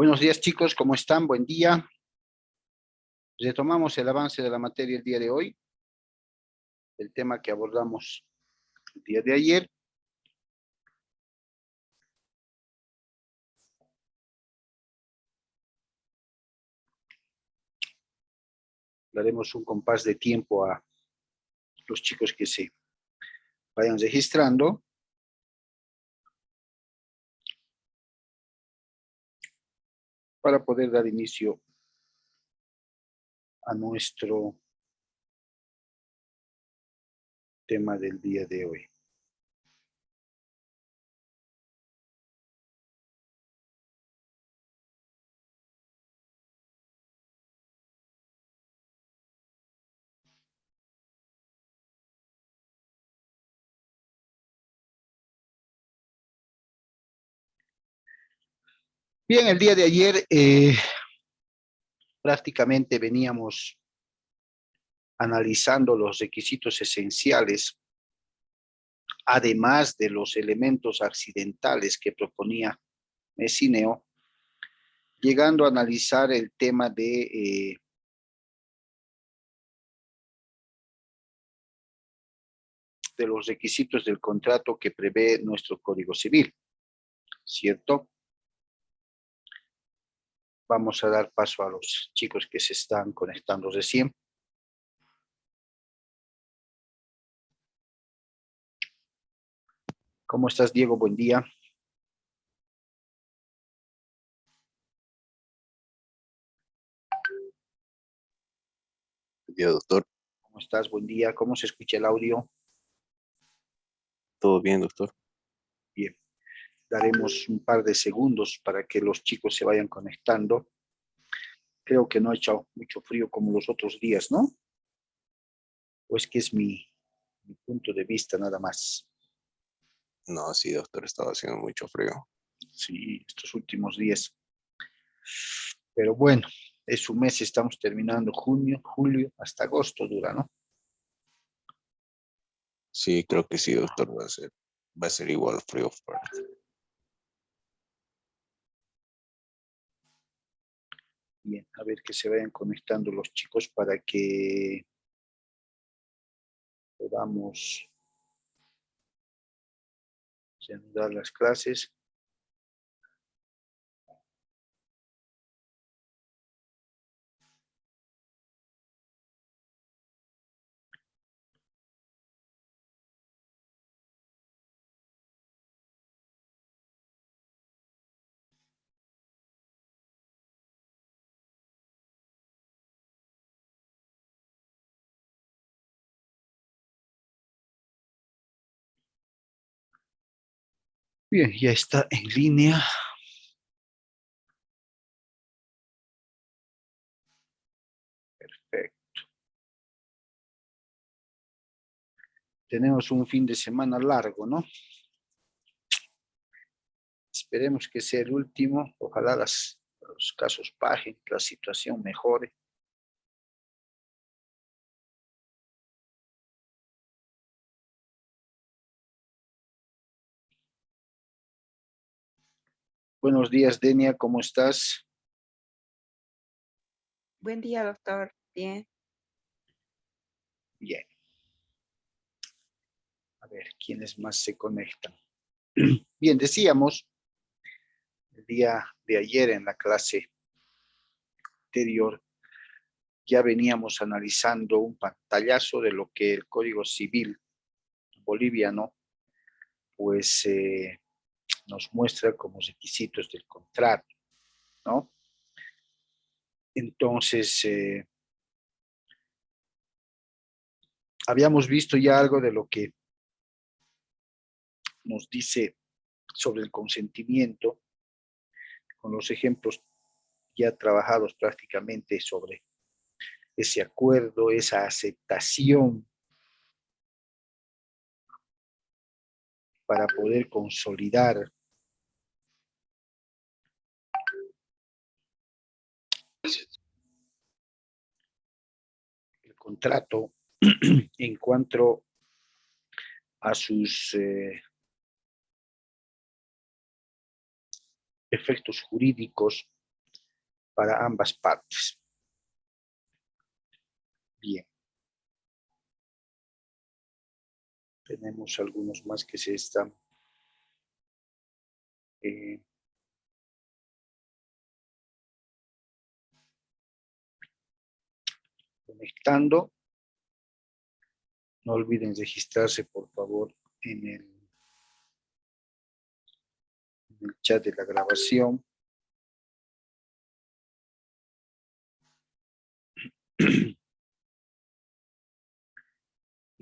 Buenos días, chicos, ¿cómo están? Buen día. Retomamos el avance de la materia el día de hoy, el tema que abordamos el día de ayer. Daremos un compás de tiempo a los chicos que se vayan registrando. Para poder dar inicio a nuestro tema del día de hoy. Bien, el día de ayer prácticamente veníamos analizando los requisitos esenciales, además de los elementos accidentales que proponía Messineo, llegando a analizar el tema de los requisitos del contrato que prevé nuestro Código Civil, ¿cierto? Vamos a dar paso a los chicos que se están conectando recién. ¿Cómo estás, Diego? Buen día. Buen día, doctor. ¿Cómo estás? Buen día. ¿Cómo se escucha el audio? ¿Todo bien, doctor? Bien. Daremos un par de segundos para que los chicos se vayan conectando. Creo que no ha hecho mucho frío como los otros días, ¿no? O es que es mi punto de vista nada más. No, sí, doctor, estaba haciendo mucho frío. Sí, estos últimos días. Pero bueno, es un mes, estamos terminando junio, julio, hasta agosto dura, ¿no? Sí, creo que sí, doctor, va a ser igual frío fuerte. Bien, a ver que se vayan conectando los chicos para que podamos reanudar las clases. Bien, ya está en línea. Perfecto. Tenemos un fin de semana largo, ¿no? Esperemos que sea el último. Ojalá los casos bajen, la situación mejore. Buenos días, Denia, ¿cómo estás? Buen día, doctor. Bien. Bien. A ver, ¿quiénes más se conectan? Bien, decíamos el día de ayer en la clase anterior, ya veníamos analizando un pantallazo de lo que el Código Civil boliviano pues nos muestra como requisitos del contrato, ¿no? Entonces, habíamos visto ya algo de lo que nos dice sobre el consentimiento, con los ejemplos ya trabajados prácticamente sobre ese acuerdo, esa aceptación para poder consolidar el contrato en cuanto a sus efectos jurídicos para ambas partes. Bien. Tenemos algunos más que se están conectando. No olviden registrarse, por favor, en el chat de la grabación.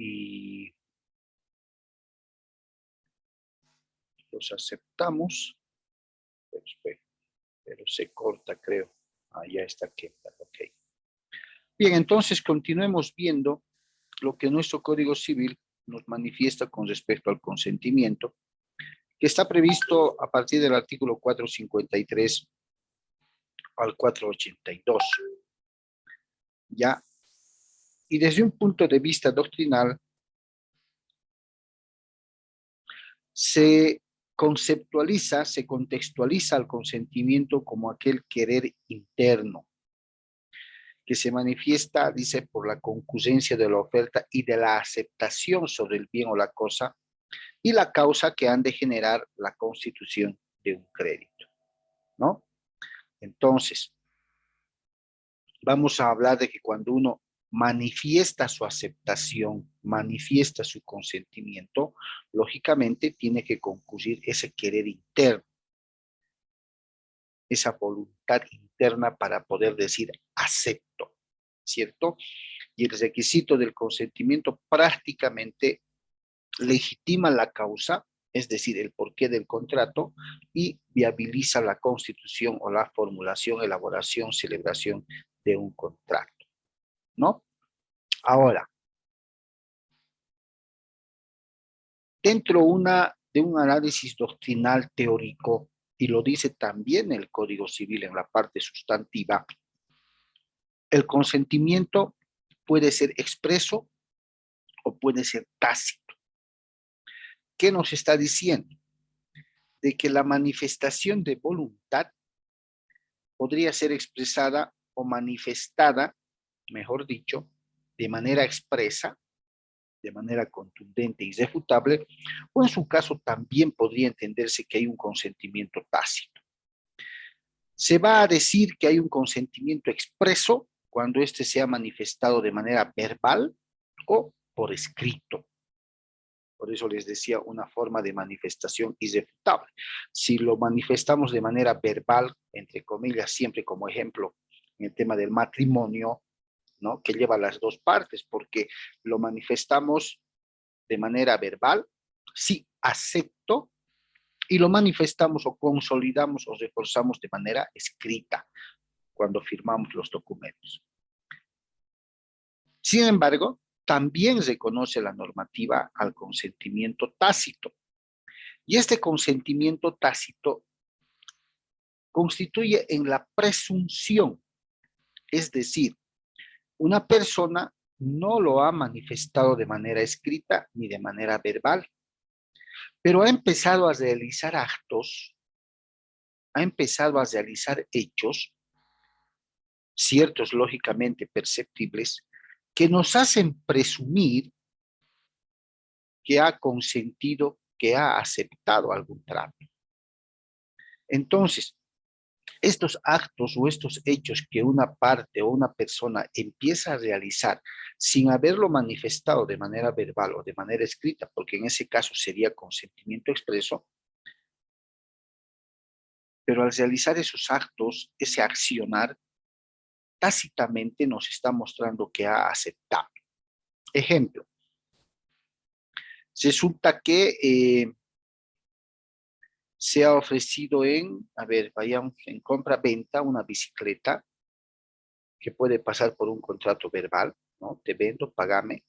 Y los aceptamos. Pero se corta, creo. Ya está aquí. Ok. Bien, entonces continuemos viendo lo que nuestro Código Civil nos manifiesta con respecto al consentimiento, que está previsto a partir del artículo 453 al 482. ¿Ya? Y desde un punto de vista doctrinal, se conceptualiza, se contextualiza el consentimiento como aquel querer interno, que se manifiesta, dice, por la concurrencia de la oferta y de la aceptación sobre el bien o la cosa, y la causa que han de generar la constitución de un crédito, ¿no? Entonces, vamos a hablar de que cuando uno manifiesta su aceptación, manifiesta su consentimiento, lógicamente tiene que concurrir ese querer interno, esa voluntad interna para poder decir acepto, ¿cierto? Y el requisito del consentimiento prácticamente legitima la causa, es decir, el porqué del contrato, y viabiliza la constitución o la formulación, elaboración, celebración de un contrato, ¿no? Ahora, dentro de un análisis doctrinal teórico, y lo dice también el Código Civil en la parte sustantiva, el consentimiento puede ser expreso o puede ser tácito. ¿Qué nos está diciendo? De que la manifestación de voluntad podría ser expresada o manifestada, mejor dicho, de manera expresa, de manera contundente y irrefutable, o en su caso también podría entenderse que hay un consentimiento tácito. Se va a decir que hay un consentimiento expreso cuando éste sea manifestado de manera verbal o por escrito. Por eso les decía una forma de manifestación irrefutable. Si lo manifestamos de manera verbal, entre comillas, siempre como ejemplo en el tema del matrimonio, ¿no? Que lleva las dos partes, porque lo manifestamos de manera verbal, sí, acepto, y lo manifestamos o consolidamos o reforzamos de manera escrita cuando firmamos los documentos. Sin embargo, también reconoce la normativa al consentimiento tácito. Y este consentimiento tácito constituye en la presunción, es decir, una persona no lo ha manifestado de manera escrita ni de manera verbal, pero ha empezado a realizar actos, ha empezado a realizar hechos, ciertos lógicamente perceptibles, que nos hacen presumir que ha consentido, que ha aceptado algún trato. Entonces, estos actos o estos hechos que una parte o una persona empieza a realizar sin haberlo manifestado de manera verbal o de manera escrita, porque en ese caso sería consentimiento expreso, pero al realizar esos actos, ese accionar, tácitamente nos está mostrando que ha aceptado. Ejemplo, resulta que se ha ofrecido vayamos en compra-venta una bicicleta que puede pasar por un contrato verbal, ¿no? Te vendo, págame.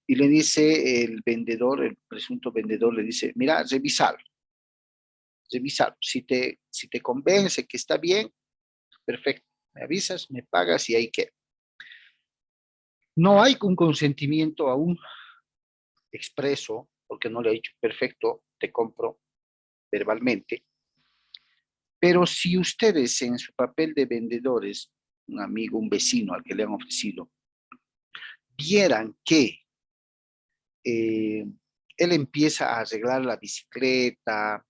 Y le dice el vendedor, el presunto vendedor, le dice, mira, revisalo. Si te convence que está bien, perfecto. Me avisas, me pagas y ahí queda. No hay un consentimiento aún expreso, porque no le ha dicho, perfecto, te compro verbalmente. Pero si ustedes en su papel de vendedores, un amigo, un vecino al que le han ofrecido, vieran que él empieza a arreglar la bicicleta,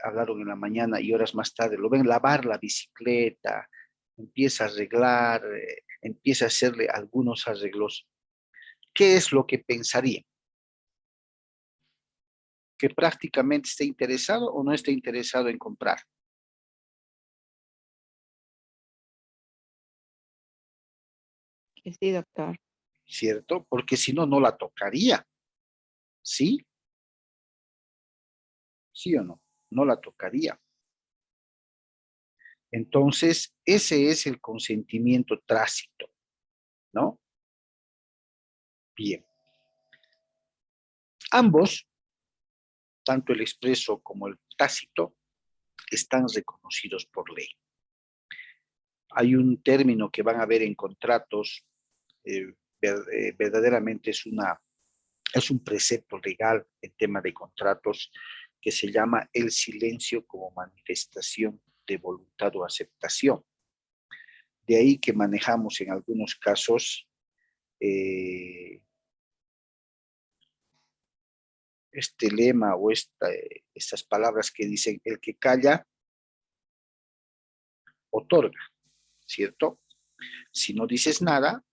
hablaron en la mañana y horas más tarde, lo ven lavar la bicicleta, empieza a arreglar, empieza a hacerle algunos arreglos, ¿qué es lo que pensaría? ¿Que prácticamente esté interesado o no esté interesado en comprar? Que sí, doctor. ¿Cierto? Porque si no, no la tocaría. ¿Sí? ¿Sí o no? No la tocaría. Entonces, ese es el consentimiento tácito, ¿no? Bien. Ambos, tanto el expreso como el tácito, están reconocidos por ley. Hay un término que van a ver en contratos, verdaderamente es un precepto legal en tema de contratos que se llama el silencio como manifestación de voluntad o aceptación. De ahí que manejamos en algunos casos este lema o estas palabras que dicen el que calla, otorga, ¿cierto? Si no dices nada,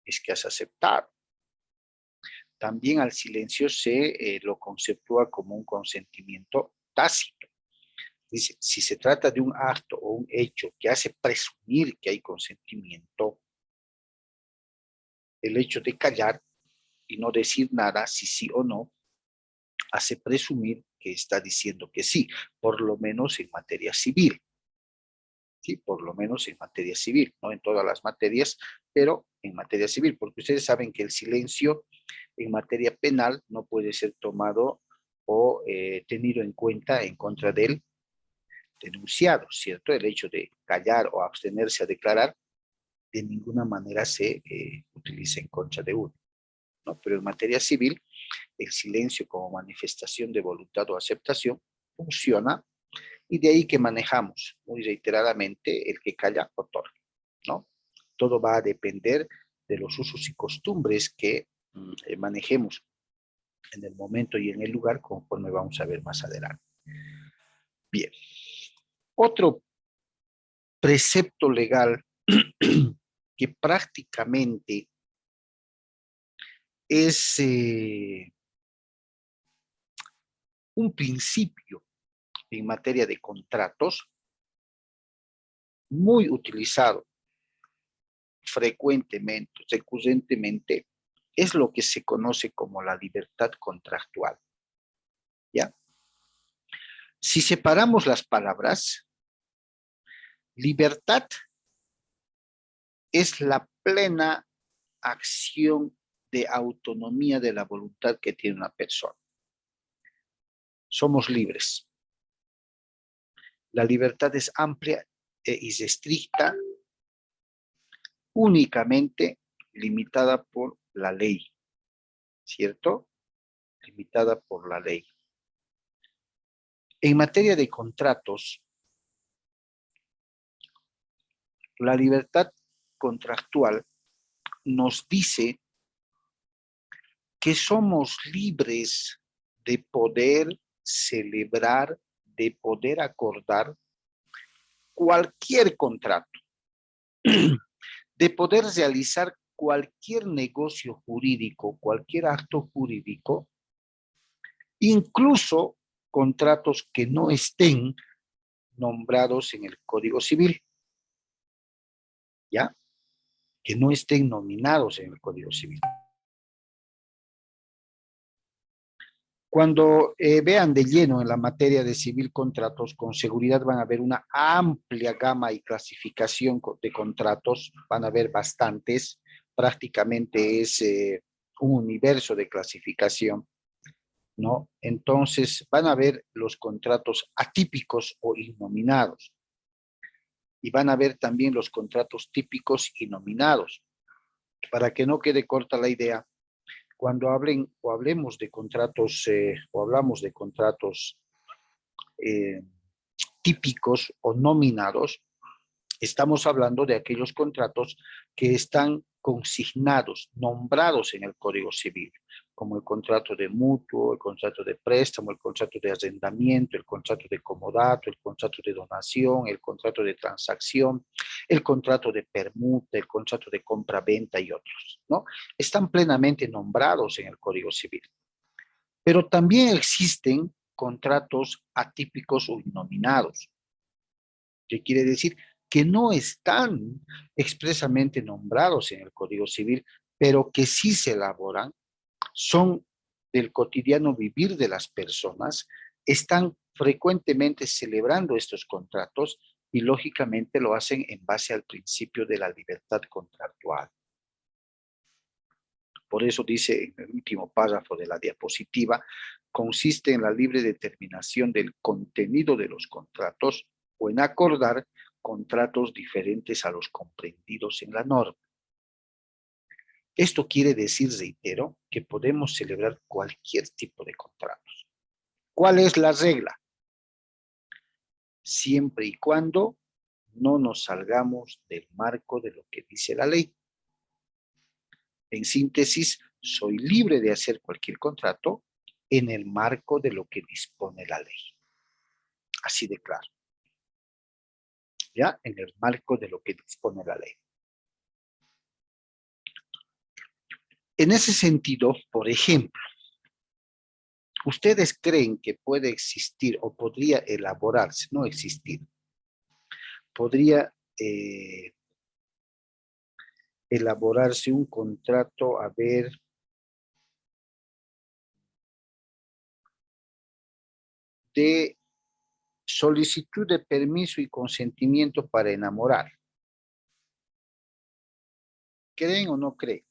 es que has aceptado. También al silencio se lo conceptúa como un consentimiento tácito. Dice, si se trata de un acto o un hecho que hace presumir que hay consentimiento, el hecho de callar y no decir nada, si sí o no, hace presumir que está diciendo que sí, por lo menos en materia civil. Sí, por lo menos en materia civil, no en todas las materias, pero en materia civil, porque ustedes saben que el silencio en materia penal no puede ser tomado o tenido en cuenta en contra del denunciado, ¿cierto? El hecho de callar o abstenerse a declarar de ninguna manera se utiliza en contra de uno, ¿no? Pero en materia civil, el silencio como manifestación de voluntad o aceptación funciona y de ahí que manejamos muy reiteradamente el que calla otorga, ¿no? Todo va a depender de los usos y costumbres que manejemos en el momento y en el lugar conforme vamos a ver más adelante. Bien. Otro precepto legal que prácticamente es un principio en materia de contratos muy utilizado frecuentemente, recurrentemente, es lo que se conoce como la libertad contractual. ¿Ya? Si separamos las palabras, libertad es la plena acción de autonomía de la voluntad que tiene una persona. Somos libres. La libertad es amplia y estricta, únicamente limitada por la ley, ¿cierto? Limitada por la ley. En materia de contratos, la libertad contractual nos dice que somos libres de poder celebrar, de poder acordar cualquier contrato, de poder realizar cualquier negocio jurídico, cualquier acto jurídico, incluso contratos que no estén nombrados en el Código Civil, ¿ya? Que no estén nominados en el Código Civil. Cuando vean de lleno en la materia de civil contratos, con seguridad van a ver una amplia gama y clasificación de contratos, van a ver bastantes, prácticamente es un universo de clasificación, ¿no? Entonces van a ver los contratos atípicos o innominados y van a ver también los contratos típicos y nominados. Para que no quede corta la idea, cuando hablen o hablemos de contratos o hablamos de contratos típicos o nominados, estamos hablando de aquellos contratos que están consignados, nombrados en el Código Civil, como el contrato de mutuo, el contrato de préstamo, el contrato de arrendamiento, el contrato de comodato, el contrato de donación, el contrato de transacción, el contrato de permuta, el contrato de compra-venta y otros, ¿no? Están plenamente nombrados en el Código Civil. Pero también existen contratos atípicos o innominados. ¿Qué quiere decir? Que no están expresamente nombrados en el Código Civil, pero que sí se elaboran, son del cotidiano vivir de las personas, están frecuentemente celebrando estos contratos y lógicamente lo hacen en base al principio de la libertad contractual. Por eso dice en el último párrafo de la diapositiva, consiste en la libre determinación del contenido de los contratos o en acordar contratos diferentes a los comprendidos en la norma. Esto quiere decir, reitero, que podemos celebrar cualquier tipo de contratos. ¿Cuál es la regla? Siempre y cuando no nos salgamos del marco de lo que dice la ley. En síntesis, soy libre de hacer cualquier contrato en el marco de lo que dispone la ley. Así de claro. ¿Ya? En el marco de lo que dispone la ley. En ese sentido, por ejemplo, ¿ustedes creen que puede existir o podría elaborarse, no existir, podría elaborarse un contrato, a ver, de solicitud de permiso y consentimiento para enamorar? ¿Creen o no creen?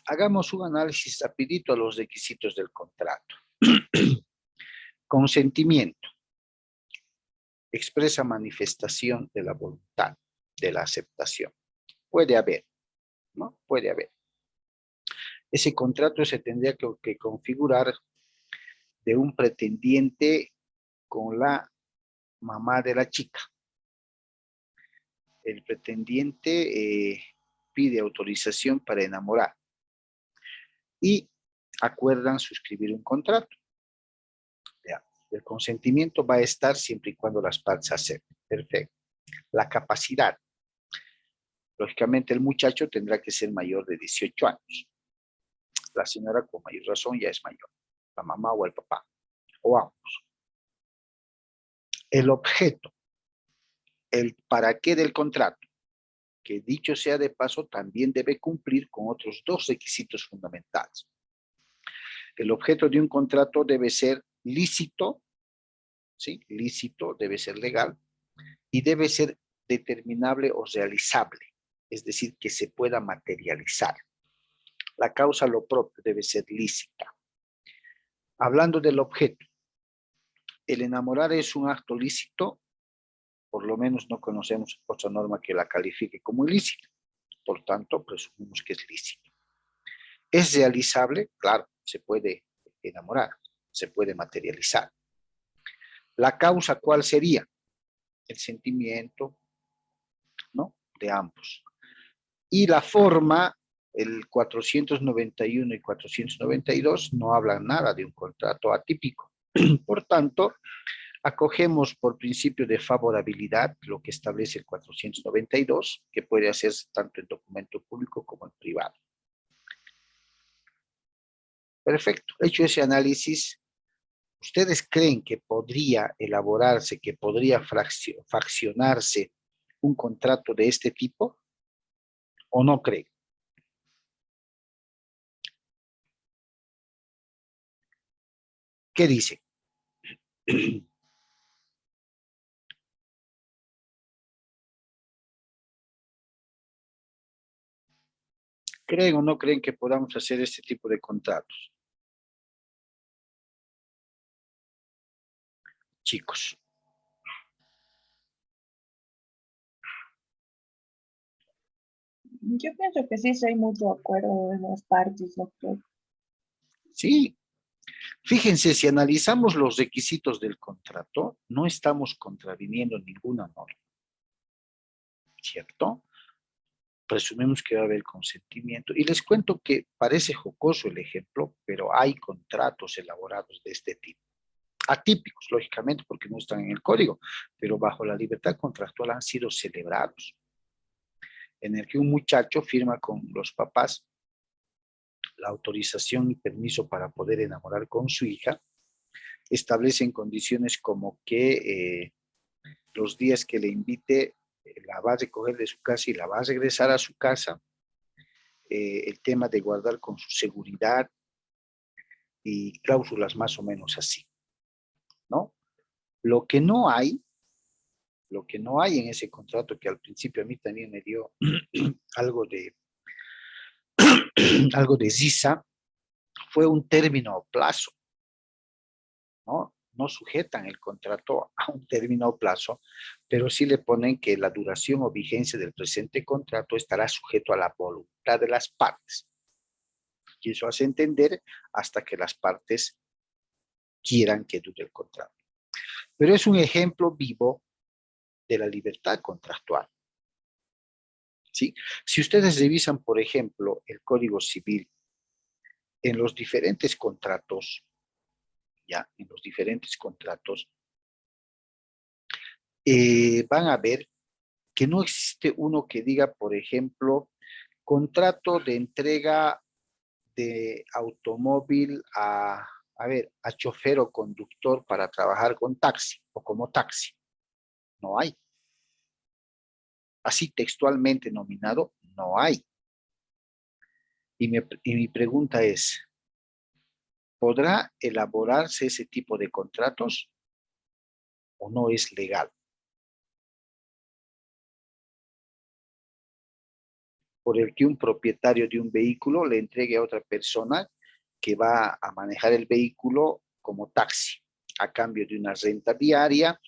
Hagamos un análisis rapidito a los requisitos del contrato. Consentimiento. Expresa manifestación de la voluntad, de la aceptación. Puede haber, ¿no? Puede haber. Ese contrato se tendría que configurar de un pretendiente con la mamá de la chica. El pretendiente pide autorización para enamorar y acuerdan suscribir un contrato. Ya. El consentimiento va a estar siempre y cuando las partes acepten. Perfecto. La capacidad. Lógicamente el muchacho tendrá que ser mayor de 18 años. La señora con mayor razón ya es mayor. La mamá o el papá. O ambos. El objeto. El para qué del contrato. Que dicho sea de paso, también debe cumplir con otros dos requisitos fundamentales. El objeto de un contrato debe ser lícito, ¿sí? Lícito, debe ser legal, y debe ser determinable o realizable, es decir, que se pueda materializar. La causa lo propio debe ser lícita. Hablando del objeto, el enamorar es un acto lícito, por lo menos no conocemos otra norma que la califique como ilícita, por tanto, presumimos que es lícito. ¿Es realizable? Claro, se puede enamorar, se puede materializar. ¿La causa cuál sería? El sentimiento, ¿no? De ambos. Y la forma, el 491 y 492 no hablan nada de un contrato atípico. Por tanto, acogemos por principio de favorabilidad lo que establece el 492, que puede hacerse tanto en documento público como en privado. Perfecto. Hecho ese análisis, ¿ustedes creen que podría elaborarse, que podría fraccionarse un contrato de este tipo? ¿O no creen? ¿Qué dice? ¿Creen o no creen que podamos hacer este tipo de contratos? Chicos. Yo pienso que sí, si hay mutuo acuerdo de las partes, doctor. Sí, Fíjense, si analizamos los requisitos del contrato, no estamos contraviniendo ninguna norma, ¿cierto? Presumimos que va a haber consentimiento. Y les cuento que parece jocoso el ejemplo, pero hay contratos elaborados de este tipo. Atípicos, lógicamente, porque no están en el código, pero bajo la libertad contractual han sido celebrados. En el que un muchacho firma con los papás la autorización y permiso para poder enamorar con su hija, establecen condiciones como que los días que le invite la va a recoger de su casa y la va a regresar a su casa, el tema de guardar con su seguridad y cláusulas más o menos así, ¿no? Lo que no hay en ese contrato, que al principio a mí también me dio algo de risa, fue un término o plazo, ¿no? No sujetan el contrato a un término o plazo, pero sí le ponen que la duración o vigencia del presente contrato estará sujeto a la voluntad de las partes. Y eso hace entender hasta que las partes quieran que dure el contrato. Pero es un ejemplo vivo de la libertad contractual. ¿Sí? Si ustedes revisan, por ejemplo, el Código Civil, en los diferentes contratos, van a ver que no existe uno que diga, por ejemplo, contrato de entrega de automóvil a chofer o conductor para trabajar con taxi o como taxi. No hay. Así textualmente nominado, no hay. Y mi pregunta es, ¿podrá elaborarse ese tipo de contratos o no es legal? Por el que un propietario de un vehículo le entregue a otra persona que va a manejar el vehículo como taxi, a cambio de una renta diaria,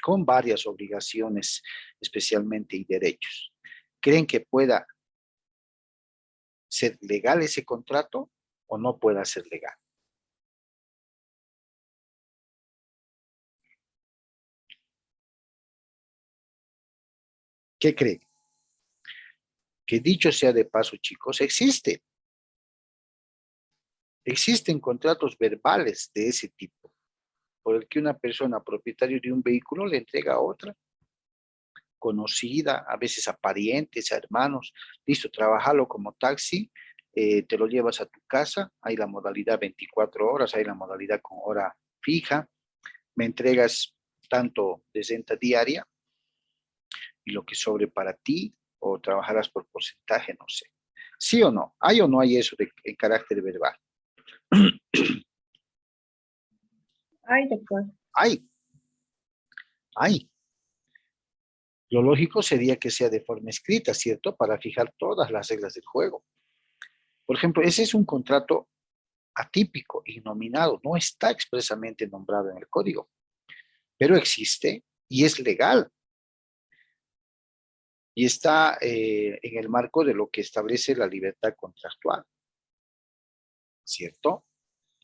con varias obligaciones, especialmente y derechos. ¿Creen que pueda ser legal ese contrato o no pueda ser legal? ¿Qué creen? Que dicho sea de paso, chicos, existen contratos verbales de ese tipo, por el que una persona propietaria de un vehículo le entrega a otra conocida, a veces a parientes, a hermanos, listo, trabajalo como taxi, te lo llevas a tu casa, hay la modalidad 24 horas, hay la modalidad con hora fija, me entregas tanto de renta diaria y lo que sobre para ti, o trabajarás por porcentaje, no sé. ¿Sí o no? ¿Hay o no hay eso en carácter verbal? Ay, doctor. Hay. Lo lógico sería que sea de forma escrita, ¿cierto? Para fijar todas las reglas del juego. Por ejemplo, ese es un contrato atípico, innominado, no está expresamente nombrado en el código, pero existe y es legal. Y está en el marco de lo que establece la libertad contractual, ¿cierto?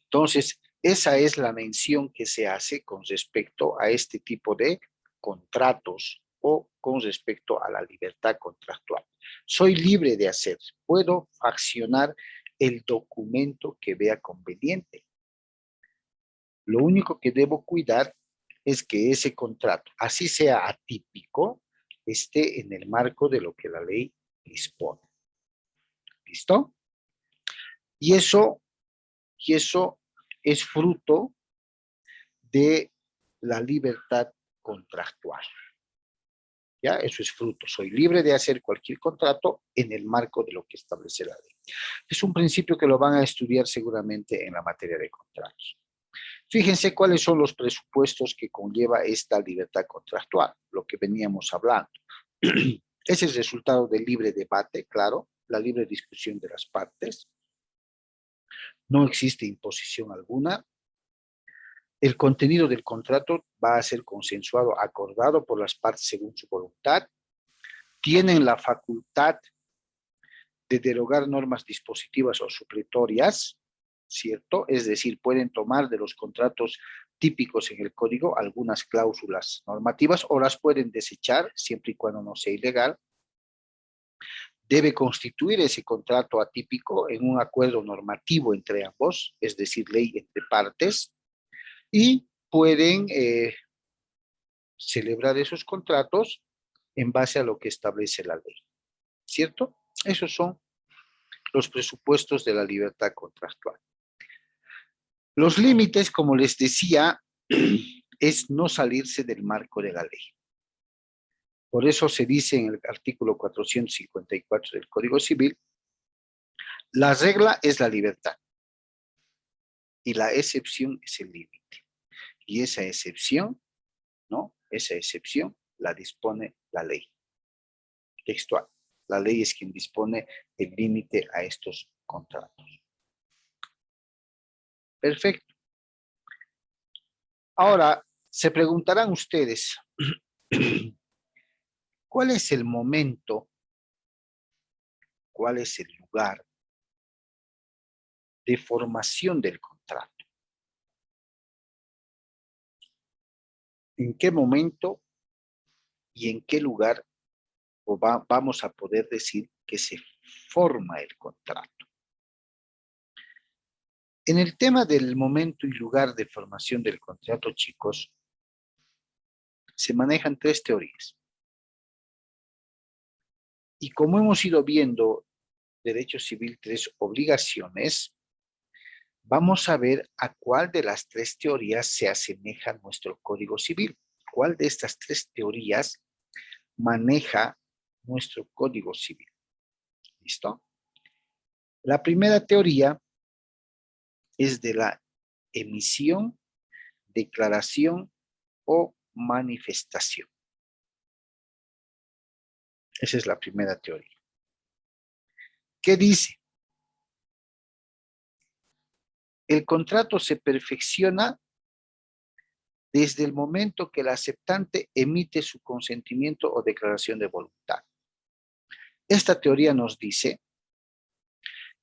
Entonces, esa es la mención que se hace con respecto a este tipo de contratos o con respecto a la libertad contractual. Soy libre de hacer, puedo accionar el documento que vea conveniente. Lo único que debo cuidar es que ese contrato, así sea atípico, esté en el marco de lo que la ley dispone. ¿Listo? Y eso es fruto de la libertad contractual. ¿Ya? Eso es fruto. Soy libre de hacer cualquier contrato en el marco de lo que establece la ley. Es un principio que lo van a estudiar seguramente en la materia de contratos. Fíjense cuáles son los presupuestos que conlleva esta libertad contractual, lo que veníamos hablando. Es el resultado del libre debate, claro, la libre discusión de las partes. No existe imposición alguna. El contenido del contrato va a ser consensuado, acordado por las partes según su voluntad. Tienen la facultad de derogar normas dispositivas o supletorias, ¿cierto? Es decir, pueden tomar de los contratos típicos en el código algunas cláusulas normativas o las pueden desechar siempre y cuando no sea ilegal. Debe constituir ese contrato atípico en un acuerdo normativo entre ambos, es decir, ley entre partes, y pueden celebrar esos contratos en base a lo que establece la ley, ¿cierto? Esos son los presupuestos de la libertad contractual. Los límites, como les decía, es no salirse del marco de la ley. Por eso se dice en el artículo 454 del Código Civil, la regla es la libertad y la excepción es el límite. Y esa excepción, ¿no? Esa excepción la dispone la ley. Textual. La ley es quien dispone el límite a estos contratos. Perfecto. Ahora, se preguntarán ustedes, ¿cuál es el momento, cuál es el lugar de formación del contrato? ¿En qué momento y en qué lugar vamos a poder decir que se forma el contrato? En el tema del momento y lugar de formación del contrato, chicos, se manejan tres teorías. Y como hemos ido viendo Derecho Civil, tres obligaciones, vamos a ver a cuál de las tres teorías se asemeja nuestro Código Civil. ¿Cuál de estas tres teorías maneja nuestro Código Civil? ¿Listo? La primera teoría es de la emisión, declaración o manifestación. Esa es la primera teoría. ¿Qué dice? El contrato se perfecciona desde el momento que el aceptante emite su consentimiento o declaración de voluntad. Esta teoría nos dice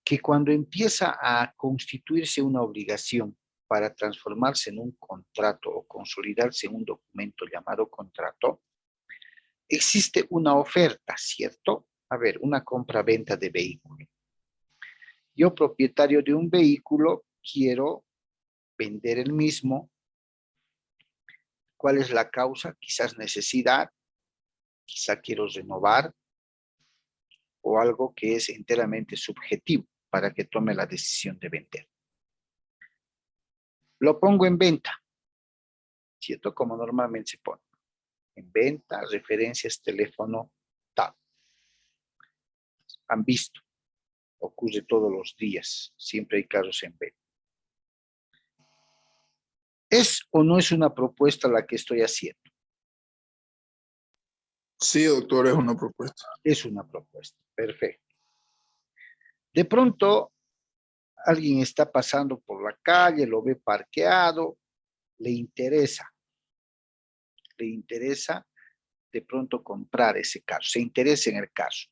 que cuando empieza a constituirse una obligación para transformarse en un contrato o consolidarse en un documento llamado contrato, existe una oferta, ¿cierto? A ver, una compra-venta de vehículo. Yo, propietario de un vehículo, quiero vender el mismo. ¿Cuál es la causa? Quizás necesidad, quizá quiero renovar, o algo que es enteramente subjetivo para que tome la decisión de vender. Lo pongo en venta, ¿cierto? Como normalmente se pone. En venta, referencias, teléfono, tal. Han visto, ocurre todos los días, siempre hay carros en venta. ¿Es o no es una propuesta la que estoy haciendo? Sí, doctor, es una propuesta. Es una propuesta, perfecto. De pronto, alguien está pasando por la calle, lo ve parqueado, le interesa de pronto comprar ese carro, se interesa en el caso.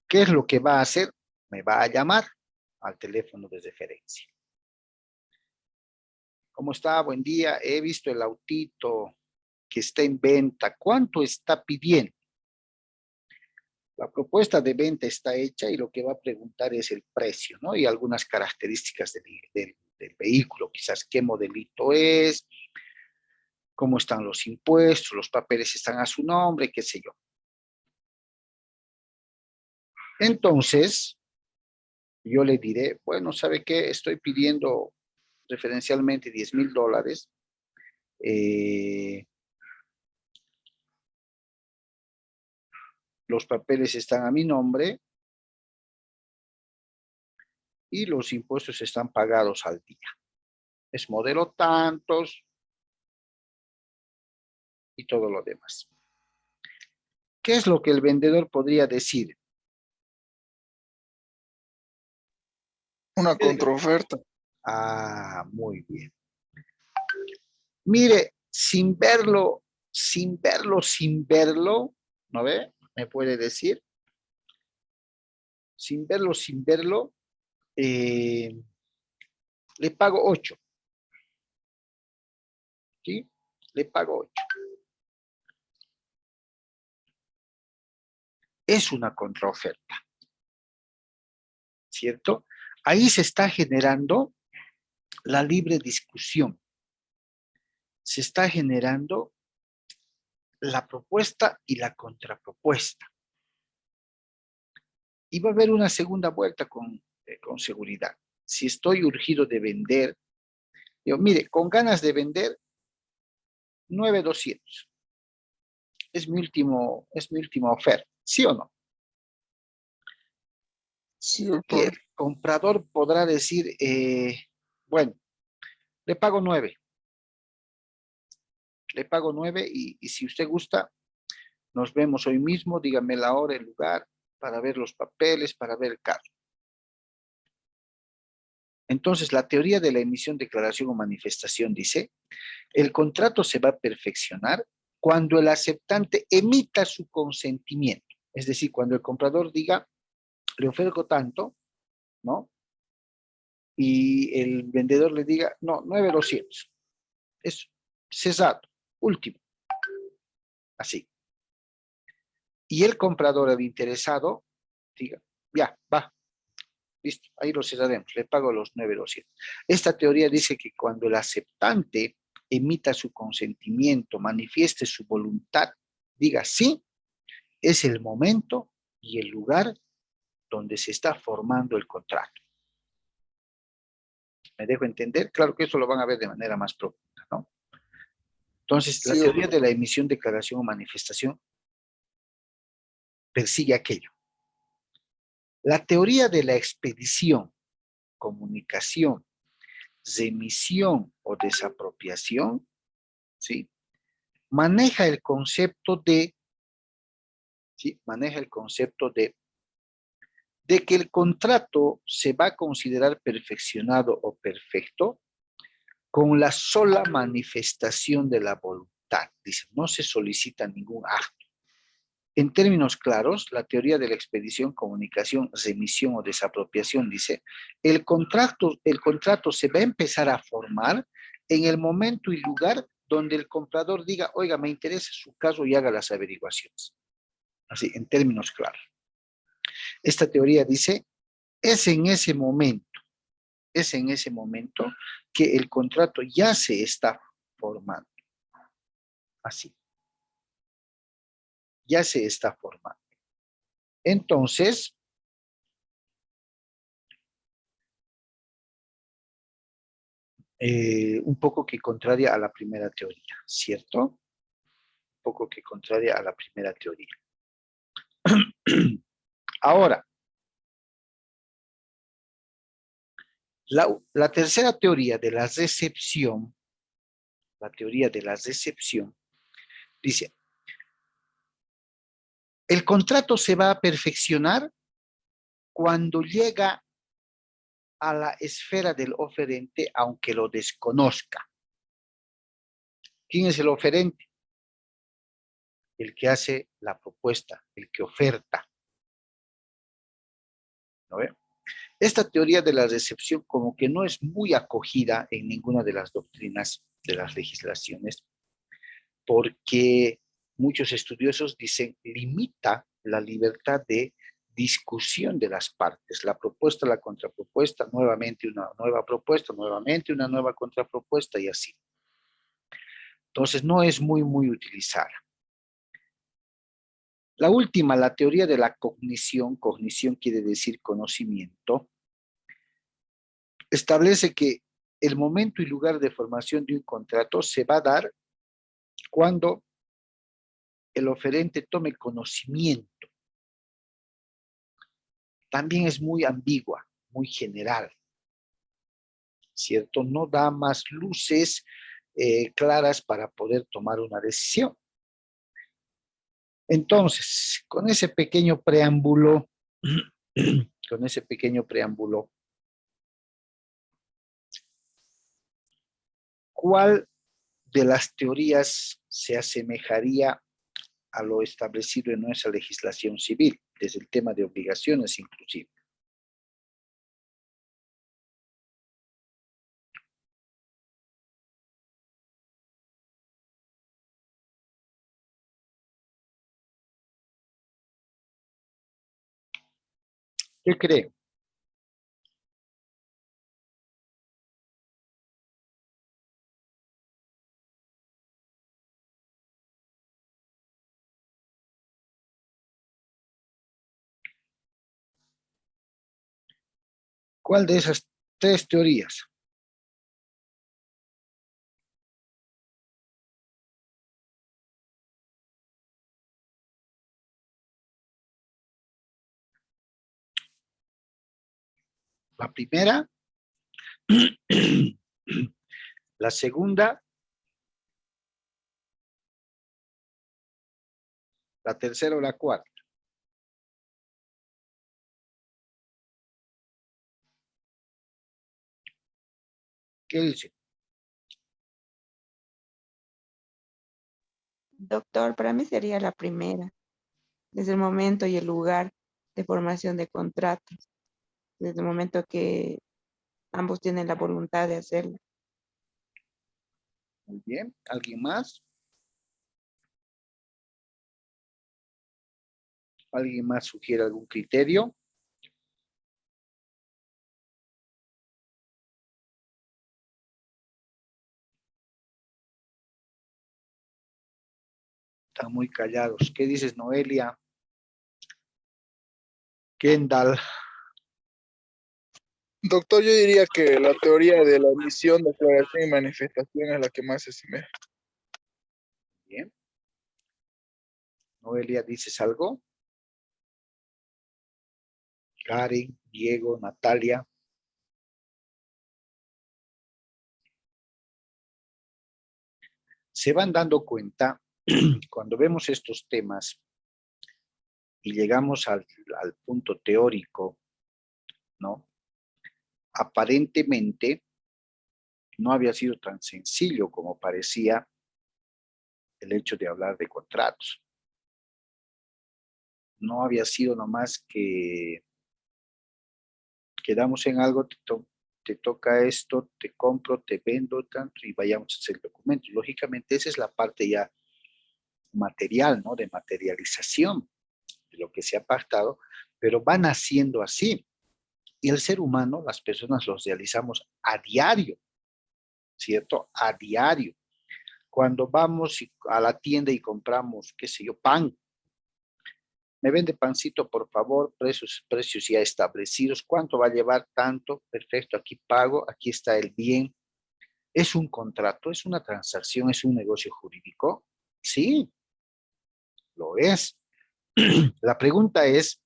¿Qué es lo que va a hacer? Me va a llamar al teléfono de referencia. ¿Cómo está? Buen día. He visto el autito que está en venta. ¿Cuánto está pidiendo? La propuesta de venta está hecha y lo que va a preguntar es el precio, ¿no? Y algunas características del vehículo, quizás qué modelito es, cómo están los impuestos, los papeles están a su nombre, qué sé yo. Entonces, yo le diré, bueno, ¿sabe qué? Estoy pidiendo referencialmente $10,000. Los papeles están a mi nombre y los impuestos están pagados al día. Es modelo tantos y todo lo demás. ¿Qué es lo que el vendedor podría decir? Una contraoferta. Ah, muy bien. Mire, sin verlo, ¿no ve? ¿Me puede decir? Sin verlo, le pago 8. ¿Sí? Le pago 8. Es una contraoferta, ¿cierto? Ahí se está generando la libre discusión. Se está generando la propuesta y la contrapropuesta. Y va a haber una segunda vuelta con seguridad. Si estoy urgido de vender, digo, mire, con ganas de vender, 9,200. Es mi última oferta, ¿sí o no? Sí, Y doctor. el comprador podrá decir, bueno, le pago 9. Le pago 9 y si usted gusta, nos vemos hoy mismo, dígame la hora, el lugar, para ver los papeles, para ver el carro. Entonces, la teoría de la emisión, declaración o manifestación dice, el contrato se va a perfeccionar cuando el aceptante emita su consentimiento. Es decir, cuando el comprador diga, le ofrezco tanto, ¿no? Y el vendedor le diga, no, 9,200. Es cesado, último. Así. Y el comprador, el interesado, diga, ya, va, listo, ahí lo cerraremos, le pago los 9,200. Esta teoría dice que cuando el aceptante emita su consentimiento, manifieste su voluntad, diga sí, es el momento y el lugar donde se está formando el contrato. ¿Me dejo entender? Claro que eso lo van a ver de manera más profunda, ¿no? Entonces, la Sí, teoría doctor. de la emisión, declaración o manifestación persigue aquello. La teoría de la expedición, comunicación, remisión o desapropiación, ¿sí? Maneja el concepto de, ¿sí? Maneja el concepto de que el contrato se va a considerar perfeccionado o perfecto con la sola manifestación de la voluntad. Dice, no se solicita ningún acto. En términos claros, la teoría de la expedición, comunicación, remisión o desapropiación dice, el contrato se va a empezar a formar en el momento y lugar donde el comprador diga, oiga, me interesa su caso y haga las averiguaciones. Así, en términos claros. Esta teoría dice, es en ese momento que el contrato ya se está formando. Así, ya se está formando. Entonces, un poco que contraria a la primera teoría, ¿cierto? Un poco que contraria a la primera teoría. Ahora, la tercera teoría de la recepción, dice, el contrato se va a perfeccionar cuando llega a la esfera del oferente, aunque lo desconozca. ¿Quién es el oferente? El que hace la propuesta, el que oferta. ¿No ve? Esta teoría de la recepción como que no es muy acogida en ninguna de las doctrinas de las legislaciones, porque muchos estudiosos dicen limita la libertad de discusión de las partes, la propuesta, la contrapropuesta, nuevamente una nueva propuesta, nuevamente una nueva contrapropuesta y así. Entonces no es muy utilizada. La última, la teoría de la cognición quiere decir conocimiento, establece que el momento y lugar de formación de un contrato se va a dar cuando el oferente tome conocimiento. También es muy ambigua, muy general, ¿cierto? No da más luces claras para poder tomar una decisión. Entonces, con ese pequeño preámbulo, ¿cuál de las teorías se asemejaría a lo establecido en nuestra legislación civil, desde el tema de obligaciones inclusive? ¿Qué cree? ¿Cuál de esas tres teorías? La primera, la segunda, la tercera o la cuarta. ¿Qué dice? Doctor, para mí sería la primera, desde el momento y el lugar de formación de contratos, desde el momento que ambos tienen la voluntad de hacerlo. Muy bien. ¿Alguien más? ¿Alguien más sugiere algún criterio? Están muy callados. ¿Qué dices, Noelia? Kendall. Doctor, yo diría que la teoría de la omisión, declaración y manifestación es la que más se asemeja. Bien. Noelia, ¿dices algo? Karen, Diego, Natalia. Se van dando cuenta cuando vemos estos temas y llegamos al punto teórico, ¿no? Aparentemente no había sido tan sencillo como parecía el hecho de hablar de contratos. No había sido nomás que quedamos en algo, te toca esto, te compro, te vendo tanto y vayamos a hacer documentos. Lógicamente esa es la parte ya material, ¿no? De materialización de lo que se ha pactado, pero van haciendo así. Y el ser humano, las personas los realizamos a diario, ¿cierto? A diario. Cuando vamos a la tienda y compramos, qué sé yo, pan, me vende pancito, por favor, precios ya establecidos, ¿cuánto va a llevar? Tanto, perfecto, aquí pago, aquí está el bien. ¿Es un contrato? ¿Es una transacción? ¿Es un negocio jurídico? Sí, lo es. La pregunta es,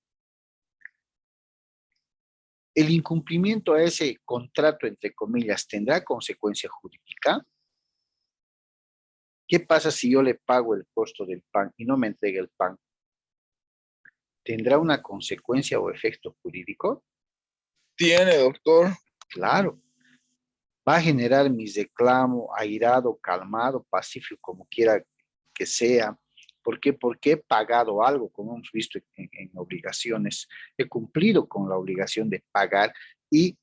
¿el incumplimiento a ese contrato, entre comillas, tendrá consecuencia jurídica? ¿Qué pasa si yo le pago el costo del pan y no me entrega el pan? ¿Tendrá una consecuencia o efecto jurídico? Tiene, doctor. Claro. Va a generar mi reclamo airado, calmado, pacífico, como quiera que sea. ¿Por qué? Porque he pagado algo, como hemos visto en obligaciones. He cumplido con la obligación de pagar y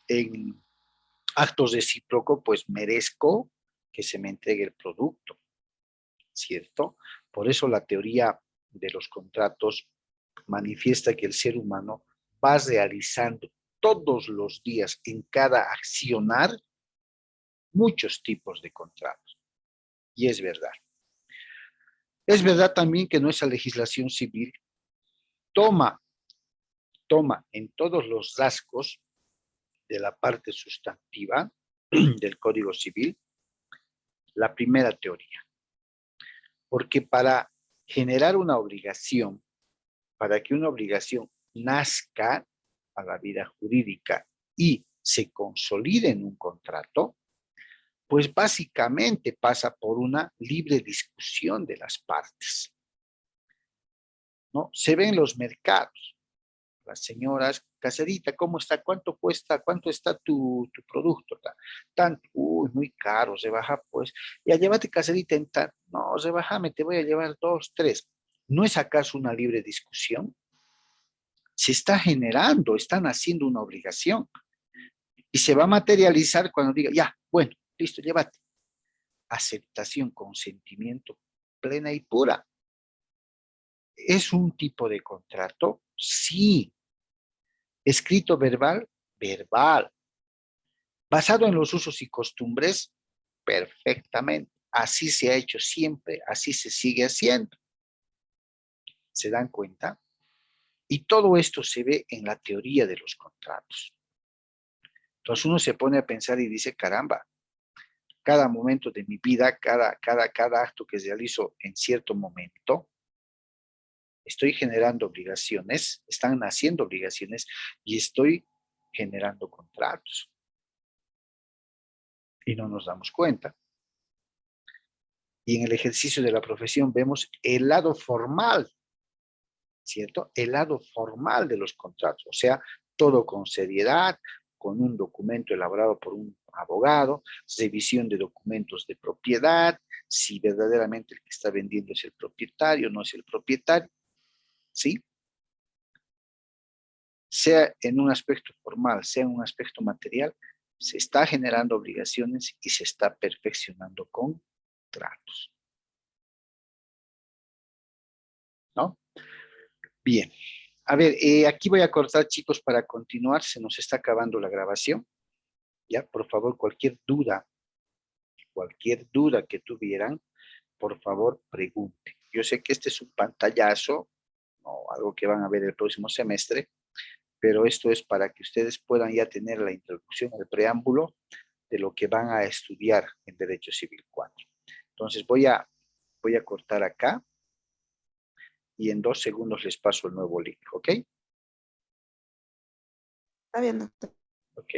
en actos recíprocos, pues merezco que se me entregue el producto, ¿cierto? Por eso la teoría de los contratos manifiesta que el ser humano va realizando todos los días en cada accionar muchos tipos de contratos. Y es verdad. Es verdad también que nuestra legislación civil toma en todos los rasgos de la parte sustantiva del Código Civil la primera teoría. Porque para generar una obligación, para que una obligación nazca a la vida jurídica y se consolide en un contrato, pues básicamente pasa por una libre discusión de las partes, ¿no? Se ven los mercados, las señoras, caserita, ¿cómo está? ¿Cuánto cuesta? ¿Cuánto está tu producto? Tanto, uy, muy caro, rebaja pues, ya llévate caserita en tanto, no, rebajame, te voy a llevar 2, 3. ¿No es acaso una libre discusión? Se está generando, están haciendo una obligación y se va a materializar cuando diga, ya, bueno, listo, llévate. Aceptación, consentimiento plena y pura. ¿Es un tipo de contrato? Sí. Escrito verbal, verbal. Basado en los usos y costumbres, perfectamente. Así se ha hecho siempre, así se sigue haciendo. ¿Se dan cuenta? Y todo esto se ve en la teoría de los contratos. Entonces uno se pone a pensar y dice, caramba, cada momento de mi vida, cada acto que realizo en cierto momento, estoy generando obligaciones, están naciendo obligaciones y estoy generando contratos. Y no nos damos cuenta. Y en el ejercicio de la profesión vemos el lado formal, ¿cierto? El lado formal de los contratos, o sea, todo con seriedad, con un documento elaborado por un abogado, revisión de documentos de propiedad, si verdaderamente el que está vendiendo es el propietario, no es el propietario, ¿sí? Sea en un aspecto formal, sea en un aspecto material, se está generando obligaciones y se está perfeccionando contratos. ¿No? Bien. A ver, aquí voy a cortar, chicos, para continuar. Se nos está acabando la grabación. Ya, por favor, cualquier duda que tuvieran, por favor, pregunten. Yo sé que este es un pantallazo, no algo que van a ver el próximo semestre, pero esto es para que ustedes puedan ya tener la introducción, el preámbulo de lo que van a estudiar en Derecho Civil 4. Entonces voy a cortar acá y en 2 segundos les paso el nuevo link, ¿ok? Está bien, doctor. Ok.